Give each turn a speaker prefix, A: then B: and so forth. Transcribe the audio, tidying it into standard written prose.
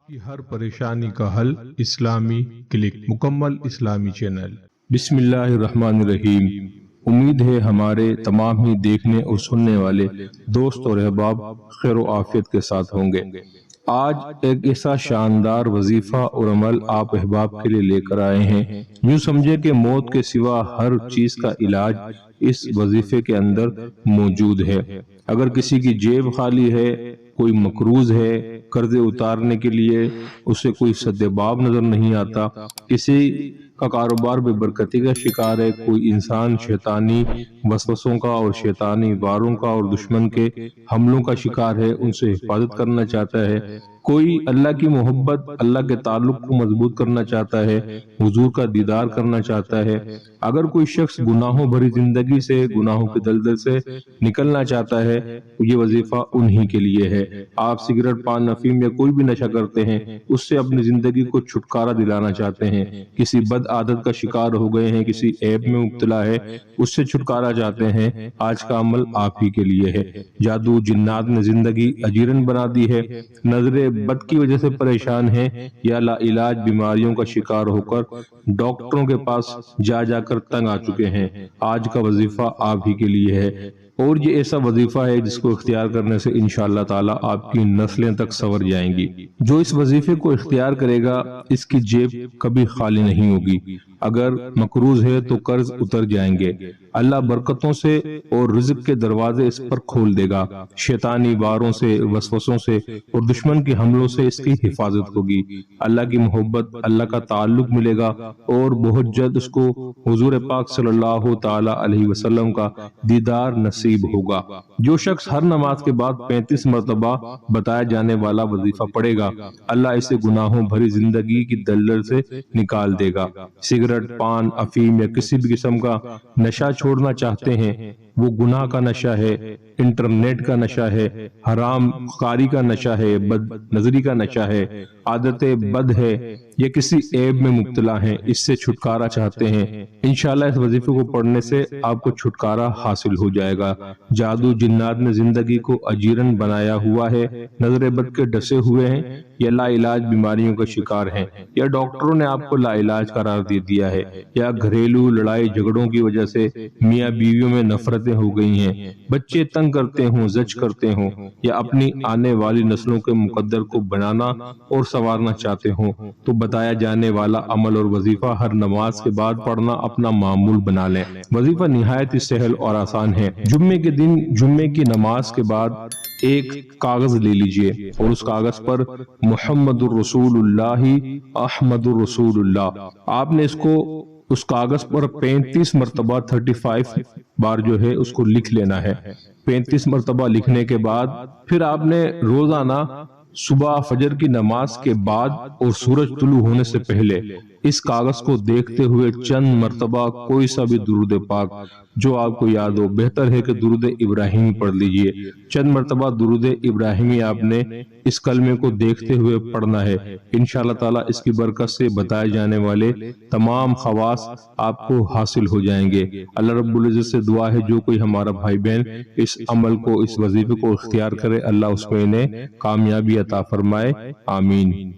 A: کی ہر پریشانی کا حل اسلامی کلک، مکمل اسلامی چینل۔
B: بسم اللہ الرحمن الرحیم۔ امید ہے ہمارے تمام ہی دیکھنے اور سننے والے دوست اور احباب خیر و عافیت کے ساتھ ہوں گے۔ آج ایک ایسا شاندار وظیفہ اور عمل آپ احباب کے لیے لے کر آئے ہیں، یوں سمجھے کہ موت کے سوا ہر چیز کا علاج اس وظیفے کے اندر موجود ہے۔ اگر کسی کی جیب خالی ہے، کوئی مقروض ہے، قرضے اتارنے کے لیے اسے کوئی سدباب نظر نہیں آتا، کسی کا کاروبار بے برکتی کا شکار ہے، کوئی انسان شیطانی وسوسوں کا اور شیطانی واروں کا اور دشمن کے حملوں کا شکار ہے، ان سے حفاظت کرنا چاہتا ہے، کوئی اللہ کی محبت، اللہ کے تعلق کو مضبوط کرنا چاہتا ہے، حضور کا دیدار کرنا چاہتا ہے، اگر کوئی شخص گناہوں بھری زندگی سے، گناہوں کے دلدل سے نکلنا چاہتا ہے تو یہ وظیفہ انہی کے لیے ہے۔ آپ سگریٹ، پان، افیم یا کوئی بھی نشہ کرتے ہیں، اس سے اپنی زندگی کو چھٹکارا دلانا چاہتے ہیں، کسی بد عادت کا شکار ہو گئے ہیں، کسی عیب میں مبتلا ہے، اس سے چھٹکارا چاہتے ہیں، آج کا عمل آپ ہی کے لیے ہے۔ جادو جنات نے زندگی اجیرن بنا دی ہے، نظر بد کی وجہ سے پریشان ہیں یا لا علاج بیماریوں کا شکار ہو کر ڈاکٹروں کے پاس جا جا کر تنگ آ چکے ہیں، آج کا وظیفہ آپ ہی کے لیے ہے۔ اور یہ ایسا وظیفہ ہے جس کو اختیار کرنے سے انشاءاللہ تعالی آپ کی نسلیں تک سنور جائیں گی۔ جو اس وظیفے کو اختیار کرے گا، اس کی جیب کبھی خالی نہیں ہوگی، اگر مقروض ہے تو قرض اتر جائیں گے، اللہ برکتوں سے اور رزق کے دروازے اس پر کھول دے گا، شیطانی واروں سے، وسوسوں سے اور دشمن کے حملوں سے اس کی حفاظت ہوگی، اللہ کی محبت، اللہ کا تعلق ملے گا اور بہت جلد اس کو حضور پاک صلی اللہ تعالی علیہ وسلم کا دیدار نصیب ہوگا۔ جو شخص ہر نماز کے بعد 35 مرتبہ بتایا جانے والا وظیفہ پڑھے گا، اللہ اسے گناہوں بھری زندگی کی دلدل سے نکال دے گا۔ سگریٹ، پان، افیم یا کسی بھی قسم کا نشہ چھوڑنا چاہتے ہیں، وہ گناہ کا نشہ ہے، انٹرنیٹ کا نشہ ہے، حرام کاری کا نشہ ہے، بد نظری کا نشہ ہے، عادت بد ہے یا کسی عیب میں مبتلا ہیں، اس سے چھٹکارا چاہتے ہیں، انشاءاللہ اس وظیفے کو پڑھنے سے آپ کو چھٹکارا حاصل ہو جائے گا۔ جادو جنات نے زندگی کو اجیرن بنایا ہوا ہے، نظر بد کے ڈسے ہوئے ہیں یا لا علاج بیماریوں کا شکار ہیں، یا ڈاکٹروں نے آپ کو لا علاج قرار دے دیا ہے، یا گھریلو لڑائی جھگڑوں کی وجہ سے میاں بیویوں میں نفرتیں ہو گئی ہیں، بچے تنگ کرتے ہوں، زج کرتے ہوں، یا اپنی آنے والی نسلوں کے مقدر کو بنانا اور سنوارنا چاہتے ہوں، تو بتایا جانے والا عمل اور وظیفہ ہر نماز کے بعد پڑھنا اپنا معمول بنا لیں۔ وظیفہ نہایت ہی سہل اور آسان ہے۔ جمعے کے دن جمعے کی نماز کے بعد ایک کاغذ لے لیجئے اور اس کاغذ پر محمد الرسول اللہ، احمد الرسول اللہ، آپ نے اس کاغذ پر 35 مرتبہ 35 بار جو ہے اس کو لکھ لینا ہے۔ 35 مرتبہ لکھنے کے بعد پھر آپ نے روزانہ صبح فجر کی نماز کے بعد اور سورج طلوع ہونے سے پہلے اس کاغذ کو دیکھتے ہوئے چند مرتبہ کوئی سا بھی درود پاک جو آپ کو یاد ہو، بہتر ہے کہ درود ابراہیمی پڑھ لیجئے، چند مرتبہ درود ابراہیمی آپ نے اس کلمے کو دیکھتے ہوئے پڑھنا ہے، انشاءاللہ تعالی اس کی برکت سے بتائے جانے والے تمام خواص آپ کو حاصل ہو جائیں گے۔ اللہ رب العزت سے دعا ہے جو کوئی ہمارا بھائی بہن اس عمل کو، اس وظیفے کو اختیار کرے، اللہ اس میں انہیں کامیابی عطا فرمائے، آمین۔